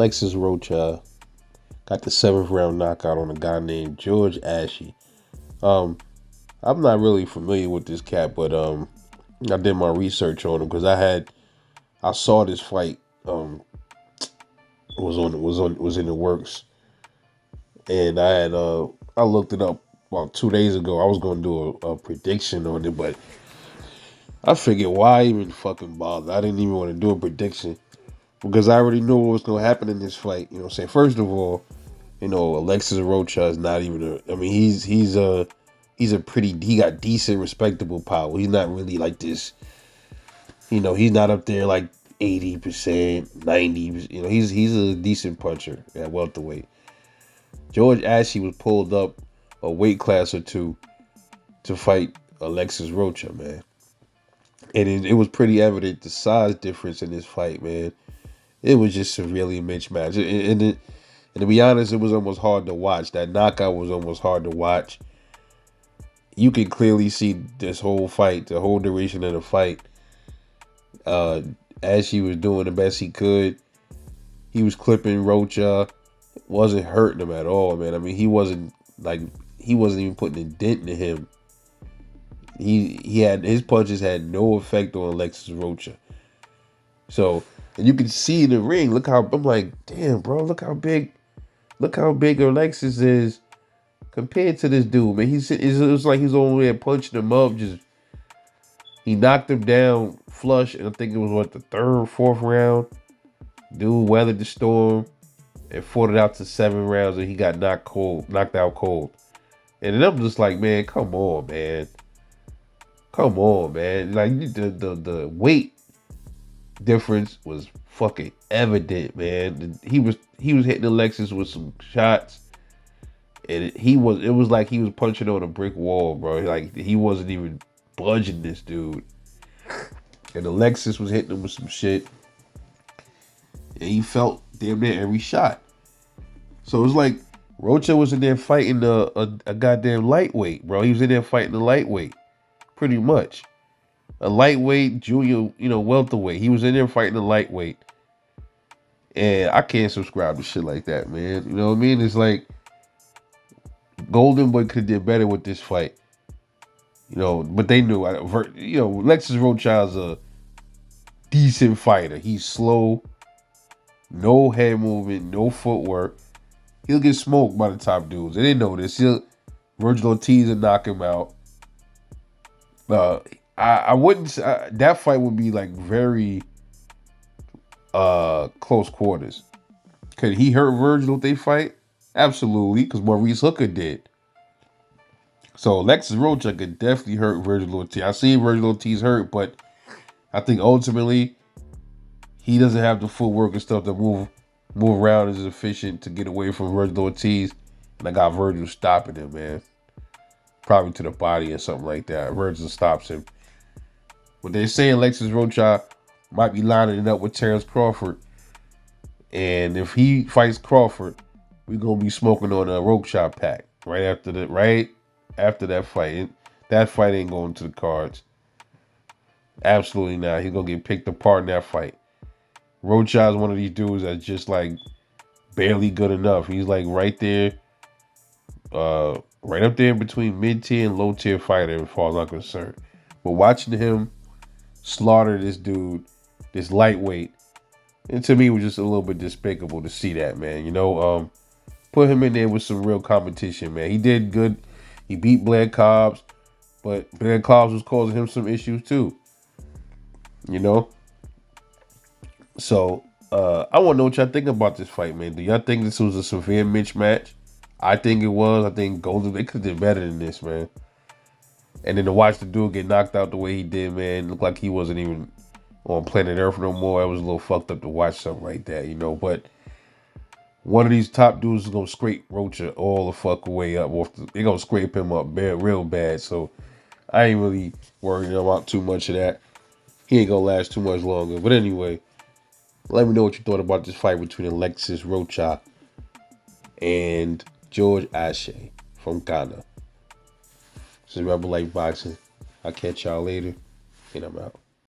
Alexis Rocha got the 7th round knockout on a guy named George Ashie. Um, I'm not really familiar with this cat, but I did my research on him because I saw this fight was in the works, and I looked it up about 2 days ago. I was going to do a prediction on it, but I figured why even fucking bother? I didn't even want to do a prediction because I already knew what was going to happen in this fight. You know what I'm saying? First of all, Alexis Rocha is not even a. I mean, he's a pretty. He got decent, respectable power. He's not really like this. He's not up there like 80%, 90%. He's a decent puncher at welterweight. George Ashie was pulled up a weight class or two to fight Alexis Rocha, man. And it was pretty evident the size difference in this fight, man. It was just severely mismatched. And to be honest, it was almost hard to watch. That knockout was almost hard to watch. You can clearly see this whole fight, the whole duration of the fight, as he was doing the best he could. He was clipping Rocha. Wasn't hurting him at all, man. I mean, he wasn't even putting a dent in him. He had his punches had no effect on Alexis Rocha. So, and you can see in the ring. Look how I'm like, damn, bro. Look how big Alexis is compared to this dude, man. It was like he's over there punching him up. He knocked him down flush, and I think it was the 3rd, 4th round. Dude weathered the storm and fought it out to 7 rounds, and he got knocked out cold. And then I'm just like, man, come on, man. Like the weight difference was fucking evident, man. He was hitting Alexis with some shots, and it was like he was punching on a brick wall, bro. Like he wasn't even budging this dude. And Alexis was hitting him with some shit, and he felt damn near every shot. So it was like Rocha was in there fighting a goddamn lightweight, bro. He was in there fighting a lightweight, pretty much. A lightweight, junior, welterweight. He was in there fighting a lightweight. And I can't subscribe to shit like that, man. You know what I mean? It's like Golden Boy could have did better with this fight. But they knew. Alexis Rocha is a decent fighter. He's slow, no head movement, no footwork. He'll get smoked by the top dudes. They didn't know this. Virgil Ortiz will knock him out. I wouldn't. That fight would be like very close quarters. Could he hurt Virgil if they fight? Absolutely, because Maurice Hooker did. So Alexis Rocha could definitely hurt Virgil Ortiz. I seen Virgil Ortiz hurt, but I think ultimately he doesn't have the footwork and stuff to move around as efficient to get away from Virgil Ortiz. And I got Virgil stopping him, man. Probably to the body or something like that. Virgil stops him. But they're saying Alexis Rocha might be lining it up with Terrence Crawford. And if he fights Crawford, we're going to be smoking on a Rocha pack right after that fight. That fight ain't going to the cards. Absolutely not. He's going to get picked apart in that fight. Rocha is one of these dudes that's just like barely good enough. He's like right there, right up there between mid-tier and low-tier fighter as far as I'm concerned. But watching him slaughter this dude, this lightweight, and to me it was just a little bit despicable to see that, man. Put him in there with some real competition, man. He did good. He beat Blair Cobbs, but Blair Cobbs was causing him some issues too. So I want to know what y'all think about this fight, man. Do y'all think this was a severe mismatch? I think it was. I think Golden, they could have did better than this, man. And then to watch the dude get knocked out the way he did, man, looked like he wasn't even on planet Earth no more. It was a little fucked up to watch something like that, But one of these top dudes is going to scrape Rocha all the fuck way up. They're going to scrape him up real bad. So I ain't really worried about too much of that. He ain't going to last too much longer. But anyway, let me know what you thought about this fight between Alexis Rocha and George Ashie from Ghana. This is Rebel Life Boxing. I'll catch y'all later, and I'm out.